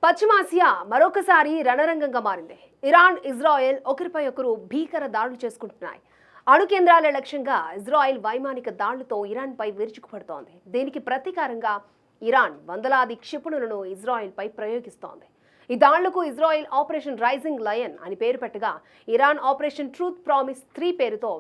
పశ్చిమాసియా మరొకసారి రణరంగంగా మారింది. ఇరాన్, ఇజ్రాయెల్ ఒకరిపై ఒకరు భీకర దాడులు చేసుకుంటున్నాయి. అణు కేంద్రాల లక్ష్యంగా ఇజ్రాయెల్ వైమానిక దాడులతో ఇరాన్పై విరుచుకుపడుతోంది. దీనికి ప్రతీకారంగా ఇరాన్ వందలాది క్షిపణులను ఇజ్రాయెల్పై ప్రయోగిస్తోంది. ఈ దాడులకు ఇజ్రాయెల్ ఆపరేషన్ రైజింగ్ లయన్ అని పేరు పెట్టగా, ఇరాన్ ఆపరేషన్ ట్రూత్ ప్రామిస్ 3 పేరుతో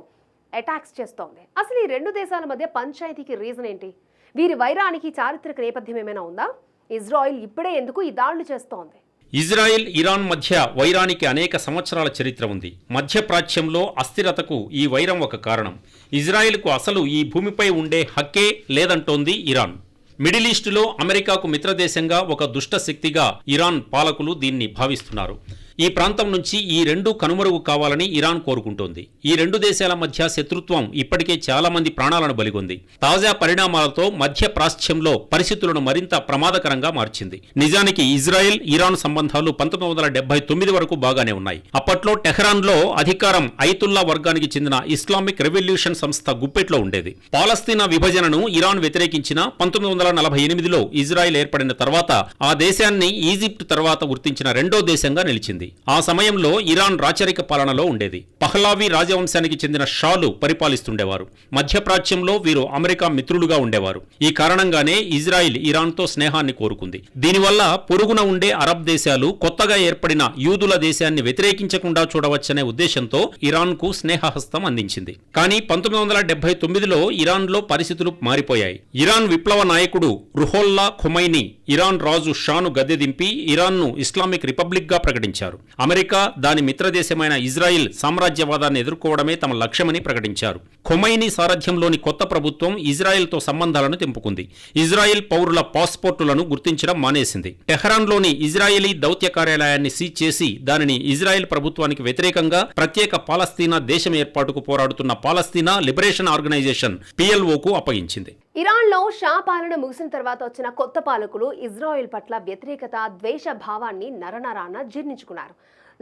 అటాక్స్ చేస్తోంది. అసలు ఈ రెండు దేశాల మధ్య పంచాయతీకి రీజన్ ఏంటి? వీరి వైరానికి చారిత్రక నేపథ్యం ఏమైనా ఉందా? ఇజ్రాయెల్ ఇప్పుడే ఎందుకు ఈ దాడులు చేస్తోంది? ఇజ్రాయెల్, ఇరాన్ మధ్య వైరానికి అనేక సంవత్సరాల చరిత్ర ఉంది. మధ్యప్రాచ్యంలో అస్థిరతకు ఈ వైరం ఒక కారణం. ఇజ్రాయెల్కు అసలు ఈ భూమిపై ఉండే హక్కే లేదంటోంది ఇరాన్. మిడిల్ ఈస్టులో అమెరికాకు మిత్రదేశంగా ఒక దుష్ట శక్తిగా ఇరాన్ పాలకులు దీన్ని భావిస్తున్నారు. ఈ ప్రాంతం నుంచి ఈ రెండు కనుమరుగు కావాలని ఇరాన్ కోరుకుంటోంది. ఈ రెండు దేశాల మధ్య శత్రుత్వం ఇప్పటికే చాలా మంది ప్రాణాలను బలిగొంది. తాజా పరిణామాలతో మధ్య ప్రాచ్యంలో పరిస్థితులను మరింత ప్రమాదకరంగా మార్చింది. నిజానికి ఇజ్రాయెల్, ఇరాన్ సంబంధాలు 1979 వరకు బాగానే ఉన్నాయి. అప్పట్లో టెహ్రాన్లో అధికారం ఐతుల్లా వర్గానికి చెందిన ఇస్లామిక్ రెవల్యూషన్ సంస్థ గుప్పెట్లో ఉండేది. పాలస్తీనా విభజనను ఇరాన్ వ్యతిరేకించిన 1948లో ఇజ్రాయెల్ ఏర్పడిన తర్వాత ఆ దేశాన్ని ఈజిప్ట్ తర్వాత గుర్తించిన రెండో దేశంగా నిలిచింది. ఆ సమయంలో ఇరాన్ రాచరిక పాలనలో ఉండేది. పహ్లావి రాజవంశానికి చెందిన షాలు పరిపాలిస్తుండేవారు. మధ్యప్రాచ్యంలో వీరు అమెరికా మిత్రులుగా ఉండేవారు. ఈ కారణంగానే ఇజ్రాయిల్ ఇరాన్తో స్నేహాన్ని కోరుకుంది. దీనివల్ల పొరుగున ఉండే అరబ్ దేశాలు కొత్తగా ఏర్పడిన యూదుల దేశాన్ని వ్యతిరేకించకుండా చూడవచ్చనే ఉద్దేశంతో ఇరాన్కు స్నేహహస్తం అందించింది. కానీ 1979లో ఇరాన్లో పరిస్థితులు మారిపోయాయి. ఇరాన్ విప్లవ నాయకుడు రుహోల్లా ఖొమైనీ ఇరాన్ రాజు షాను గద్దెదింపి ఇరాన్ను ఇస్లామిక్ రిపబ్లిక్గా ప్రకటించారు. అమెరికా, దాని మిత్రదేశమైన ఇజ్రాయిల్ సామ్రాజ్యవాదాన్ని ఎదుర్కోవడమే తమ లక్ష్యమని ప్రకటించారు. ఖొమైనీ సారథ్యంలోని కొత్త ప్రభుత్వం ఇజ్రాయెల్తో సంబంధాలను తెంపుకుంది. ఇజ్రాయెల్ పౌరుల పాస్పోర్టులను గుర్తించడం మానేసింది. టెహ్రాన్లోని ఇజ్రాయేలీ దౌత్య కార్యాలయాన్ని సీజ్ చేసి దానిని ఇజ్రాయెల్ ప్రభుత్వానికి వ్యతిరేకంగా ప్రత్యేక పాలస్తీనా దేశం ఏర్పాటుకు పోరాడుతున్న పాలస్తీనా లిబరేషన్ ఆర్గనైజేషన్ PLOకు అప్పగించింది. ఇరాన్లో షా పాలన ముగిసిన తర్వాత వచ్చిన కొత్త పాలకులు ఇజ్రాయెల్ పట్ల వ్యతిరేకత, ద్వేష భావాన్ని నరనరాన జీర్ణించుకున్నారు.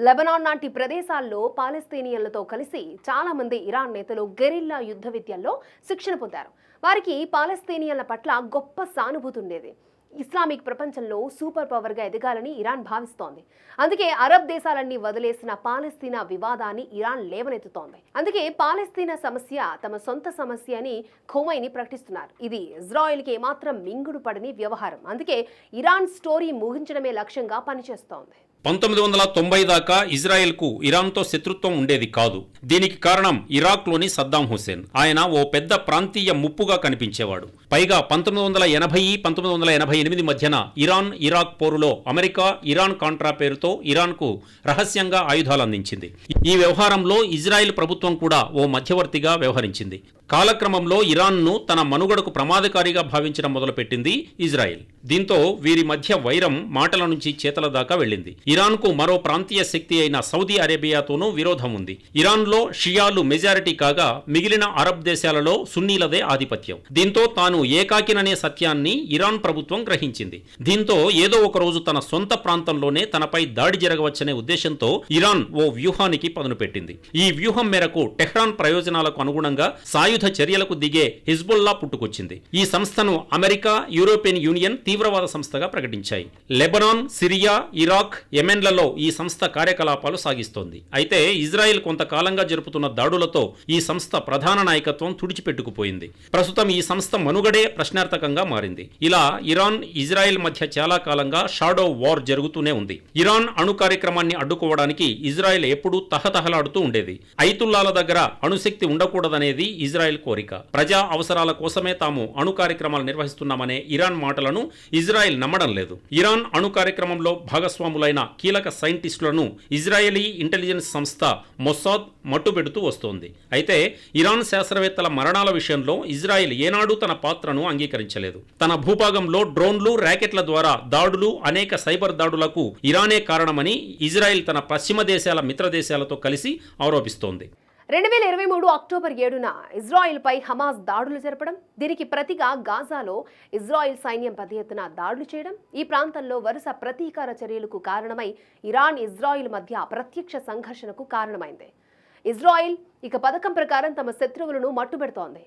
లెబనాన్ లాంటి ప్రదేశాల్లో పాలస్తీనియన్లతో కలిసి చాలా మంది ఇరాన్ నేతలు గెరిల్లా యుద్ధ విద్యల్లో శిక్షణ పొందారు. వారికి పాలస్తీనియన్ల పట్ల గొప్ప సానుభూతి ఉండేది. ఇస్లామిక్ ప్రపంచంలో సూపర్ పవర్గా ఎదగాలని ఇరాన్ భావిస్తోంది. అందుకే అరబ్ దేశాలన్నీ వదిలేసిన పాలస్తీనా వివాదాన్ని ఇరాన్ లేవనెత్తుతోంది. అందుకే పాలస్తీనా సమస్య తమ సొంత సమస్య అని ఖొమైనీ ప్రకటిస్తున్నారు. ఇది ఇజ్రాయెల్కి ఏమాత్రం మింగుడు పడని వ్యవహారం. అందుకే ఇరాన్ స్టోరీ ముగించడమే లక్ష్యంగా పనిచేస్తోంది. 1990 దాకా ఇజ్రాయెల్కు ఇరాన్తో శత్రుత్వం ఉండేది కాదు. దీనికి కారణం ఇరాక్లోని సద్దాం హుస్సేన్. ఆయన ఓ పెద్ద ప్రాంతీయ ముప్పుగా కనిపించేవాడు. పైగా 1980-1988 మధ్యన ఇరాన్, ఇరాక్ పోరులో అమెరికా ఇరాన్ కాంట్రా పేరుతో ఇరాన్కు రహస్యంగా ఆయుధాలు అందించింది. ఈ వ్యవహారంలో ఇజ్రాయెల్ ప్రభుత్వం కూడా ఓ మధ్యవర్తిగా వ్యవహరించింది. కాలక్రమంలో ఇరాన్ను తన మనుగడకు ప్రమాదకారిగా భావించడం మొదలుపెట్టింది ఇజ్రాయెల్. దీంతో వీరి మధ్య వైరం మాటల నుంచి చేతల దాకా వెళ్ళింది. ఇరాన్కు మరో ప్రాంతీయ శక్తి అయిన సౌదీ అరేబియాతోనూ విరోధం ఉంది. ఇరాన్లో షియాలు మెజారిటీ కాగా మిగిలిన అరబ్ దేశాలలో సున్నీలదే ఆధిపత్యం. దీంతో తాను ఏకాకిననే సత్యాన్ని ఇరాన్ ప్రభుత్వం గ్రహించింది. దీంతో ఏదో ఒక రోజు తన సొంత ప్రాంతంలోనే తనపై దాడి జరగవచ్చనే ఉద్దేశంతో ఇరాన్ ఓ వ్యూహానికి పదును పెట్టింది. ఈ వ్యూహం మేరకు టెహ్రాన్ ప్రయోజనాలకు అనుగుణంగా సాయుధ చర్యలకు దిగే హిజ్బుల్లా పుట్టుకొచ్చింది. ఈ సంస్థను అమెరికా, యూరోపియన్ యూనియన్ తీవ్రవాద సంస్థగా ప్రకటించాయి. లెబనాన్, సిరియా, ఇరాక్, యెమెన్లలో ఈ సంస్థ కార్యకలాపాలు సాగిస్తోంది. అయితే ఇజ్రాయెల్ కొంతకాలంగా జరుపుతున్న దాడులతో ఈ సంస్థ ప్రధాన నాయకత్వం తుడిచిపెట్టుకుపోయింది. ప్రస్తుతం ఈ సంస్థ మనుగడే ప్రశ్నార్థకంగా మారింది. ఇలా ఇరాన్, ఇజ్రాయెల్ మధ్య చాలా కాలంగా షాడో వార్ జరుగుతూనే ఉంది. ఇరాన్ అణు కార్యక్రమాన్ని అడ్డుకోవడానికి ఇజ్రాయెల్ ఎప్పుడూ తహతహలాడుతూ ఉండేది. ఐతుల్లాల దగ్గర అణుశక్తి ఉండకూడదనేది ఇజ్రాయెల్ కోరిక. ప్రజా అవసరాల కోసమే తాము అణు కార్యక్రమాలు నిర్వహిస్తున్నామనే ఇరాన్ మాటలను ఇజ్రాయెల్ నమ్మడం లేదు. ఇరాన్ అణు కార్యక్రమంలో భాగస్వాములైన కీలక సైంటిస్టులను ఇజ్రాయేలీ ఇంటెలిజెన్స్ సంస్థ మొసాద్ మట్టుబెడుతూ వస్తోంది. అయితే ఇరాన్ శాస్త్రవేత్తల మరణాల విషయంలో ఇజ్రాయెల్ ఏనాడూ తన పాత్రను అంగీకరించలేదు. తన భూభాగంలో డ్రోన్లు, ర్యాకెట్ల ద్వారా దాడులు, అనేక సైబర్ దాడులకు ఇరానే కారణమని ఇజ్రాయెల్ తన పశ్చిమ దేశాల మిత్రదేశాలతో కలిసి ఆరోపిస్తోంది. 2023 అక్టోబర్ 7న ఇజ్రాయెల్పై హమాస్ దాడులు జరపడం, దీనికి ప్రతిగా గాజాలో ఇజ్రాయెల్ సైన్యం పెద్ద ఎత్తున దాడులు చేయడం, ఈ ప్రాంతంలో వరుస ప్రతీకార చర్యలకు కారణమై ఇరాన్, ఇజ్రాయెల్ మధ్య ప్రత్యక్ష సంఘర్షణకు కారణమైంది. ఇజ్రాయెల్ ఇక పథకం ప్రకారం తమ శత్రువులను మట్టుబెడుతోంది.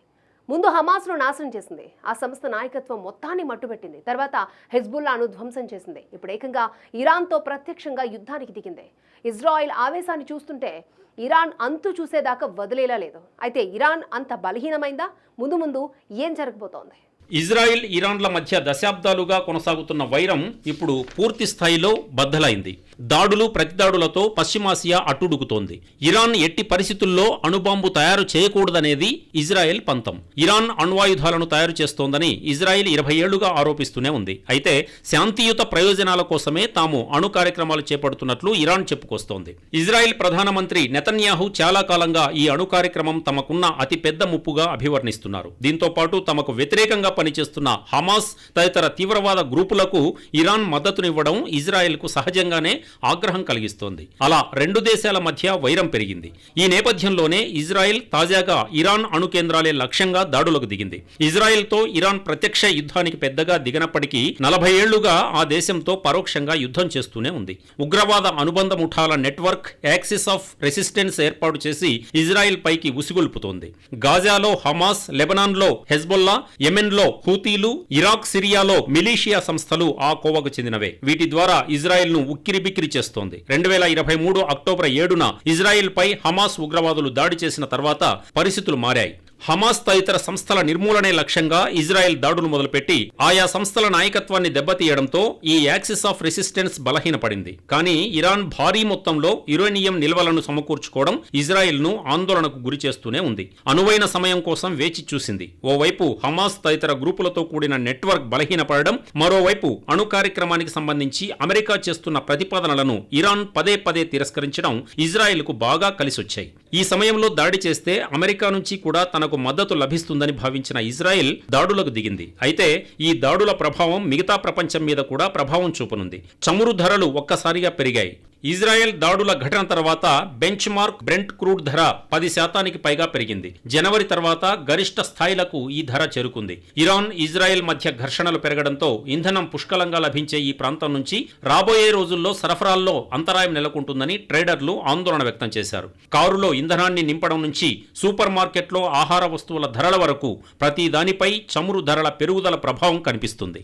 ముందు హమాస్ను నాశనం చేసింది. ఆ సంస్థ నాయకత్వం మొత్తాన్ని మట్టుబెట్టింది. తర్వాత హెజ్బుల్లాను ధ్వంసం చేసింది. ఇప్పుడు ఏకంగా ఇరాన్తో ప్రత్యక్షంగా యుద్ధానికి దిగింది. ఇజ్రాయెల్ ఆవేశాన్ని చూస్తుంటే ఇరాన్ అంతు చూసేదాకా వదిలేలా లేదు. అయితే ఇరాన్ అంత బలహీనమైందా? ముందు ముందు ఏం జరగబోతోంది? ఇజ్రాయిల్ ఇరాన్ల మధ్య దశాబ్దాలుగా కొనసాగుతున్న వైరం ఇప్పుడు పూర్తి స్థాయిలో బద్దలైంది. దాడులు ప్రతిదాడులతో పశ్చిమాసియా అట్టుడుగుతోంది. ఇరాన్ ఎట్టి పరిస్థితుల్లో అణుబాంబు తయారు చేయకూడదనేది ఇజ్రాయెల్ పంతం. ఇరాన్ అణ్వాయుధాలను తయారు చేస్తోందని ఇజ్రాయెల్ 20 ఏళ్లుగా ఆరోపిస్తూనే ఉంది. అయితే శాంతియుత ప్రయోజనాల కోసమే తాము అణు కార్యక్రమాలు చేపడుతున్నట్లు ఇరాన్ చెప్పుకొస్తోంది. ఇజ్రాయెల్ ప్రధానమంత్రి నెతన్యాహు చాలా కాలంగా ఈ అణు కార్యక్రమం తమకున్న అతిపెద్ద ముప్పుగా అభివర్ణిస్తున్నారు. దీంతో పాటు తమకు వ్యతిరేకంగా పనిచేస్తున్న హమాస్ తదితర తీవ్రవాద గ్రూపులకు ఇరాన్ మద్దతునివ్వడం ఇజ్రాయెల్కు సహజంగానే ఆగ్రహం కలిగిస్తోంది. అలా రెండు దేశాల మధ్య వైరం పెరిగింది. ఈ నేపథ్యంలోనే ఇజ్రాయెల్ తాజాగా ఇరాన్ అణు కేంద్రాలే లక్ష్యంగా దాడులకు దిగింది. ఇజ్రాయెల్తో ఇరాన్ ప్రత్యక్ష యుద్ధానికి పెద్దగా దిగనప్పటికీ 40 ఏళ్లుగా ఆ దేశంతో పరోక్షంగా యుద్ధం చేస్తూనే ఉంది. ఉగ్రవాద అనుబంధ ముఠాల నెట్వర్క్ యాక్సిస్ ఆఫ్ రెసిస్టెన్స్ ఏర్పాటు చేసి ఇజ్రాయెల్ పైకి ఉసిగొల్పుతోంది. గాజాలో హమాస్, లెబనాన్లో హెజ్బొల్లా, యెమెన్లో హూతీలు, ఇరాక్, సిరియాలో మిలీషియా సంస్థలు ఆ కోవకు చెందినవే. వీటి ద్వారా ఇజ్రాయెల్ను ఉక్కిరిబిక్కిరి చేస్తోంది. 2023 అక్టోబర్ 7న ఇజ్రాయెల్ పై హమాస్ ఉగ్రవాదులు దాడి చేసిన తర్వాత పరిస్థితులు మారాయి. హమాస్ తదితర సంస్థల నిర్మూలనే లక్ష్యంగా ఇజ్రాయెల్ దాడులు మొదలుపెట్టి ఆయా సంస్థల నాయకత్వాన్ని దెబ్బతీయడంతో ఈ యాక్సిస్ ఆఫ్ రెసిస్టెన్స్ బలహీనపడింది. కానీ ఇరాన్ భారీ మొత్తంలో యురేనియం నిల్వలను సమకూర్చుకోవడం ఇజ్రాయెల్ను ఆందోళనకు గురి చేస్తూనే ఉంది. అనువైన సమయం కోసం వేచి చూసింది. ఓవైపు హమాస్ తదితర గ్రూపులతో కూడిన నెట్వర్క్ బలహీనపడడం, మరోవైపు అణు కార్యక్రమానికి సంబంధించి అమెరికా చేస్తున్న ప్రతిపాదనలను ఇరాన్ పదే పదే తిరస్కరించడం ఇజ్రాయెల్కు బాగా కలిసొచ్చాయి. ఈ సమయంలో దాడి చేస్తే అమెరికా నుంచి కూడా తనకు మద్దతు లభిస్తుందని భావించిన ఇజ్రాయెల్ దాడులకు దిగింది. అయితే ఈ దాడుల ప్రభావం మిగతా ప్రపంచం మీద కూడా ప్రభావం చూపనుంది. చమురు ధరలు ఒక్కసారిగా పెరిగాయి. ఇజ్రాయెల్ దాడుల ఘటన తర్వాత బెంచ్ మార్క్ బ్రెంట్ క్రూడ్ ధర 10% పైగా పెరిగింది. జనవరి తర్వాత గరిష్ట స్థాయిలకు ఈ ధర చేరుకుంది. ఇరాన్, ఇజ్రాయెల్ మధ్య ఘర్షణలు పెరగడంతో ఇంధనం పుష్కలంగా లభించే ఈ ప్రాంతం నుంచి రాబోయే రోజుల్లో సరఫరాల్లో అంతరాయం నెలకొంటుందని ట్రేడర్లు ఆందోళన వ్యక్తం చేశారు. కారులో ఇంధనాన్ని నింపడం నుంచి సూపర్ మార్కెట్లో ఆహార వస్తువుల ధరల వరకు ప్రతి దానిపై చమురు ధరల పెరుగుదల ప్రభావం కనిపిస్తుంది.